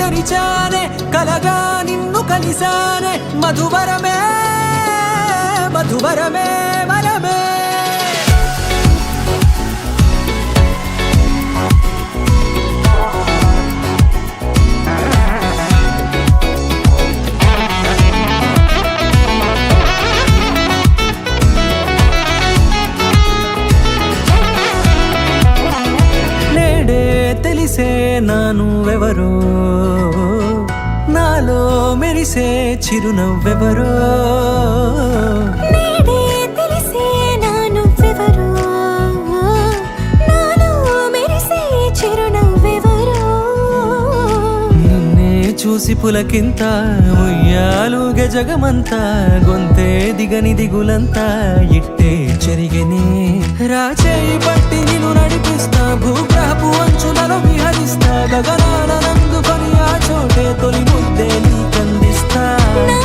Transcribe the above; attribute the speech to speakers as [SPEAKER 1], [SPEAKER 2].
[SPEAKER 1] తెరిచానే కలగా నిన్ను కలిసానే మధువరమే మధువరమే వరమే తెలిసే నానువెవరో నాలో మెరిసే చిరునవ్వెవరో
[SPEAKER 2] నేడే తెలిసే నానువెవరో నాలో మెరిసే చిరునవ్వెవరో
[SPEAKER 1] నిన్నే చూసి పులకింత ఉయ్యాలుగే జగమంతా గొంతే దిగని దిగులంతా ఇట్టే చెరిగనే రాచేయి పట్టి నిన్ను నడిపిస్తా భూగ్రహపు అంచులలో విహరిస్తా గగనాల నందుకొని ఆ చోటే తొలి ముద్దే నీకందిస్తా
[SPEAKER 2] నా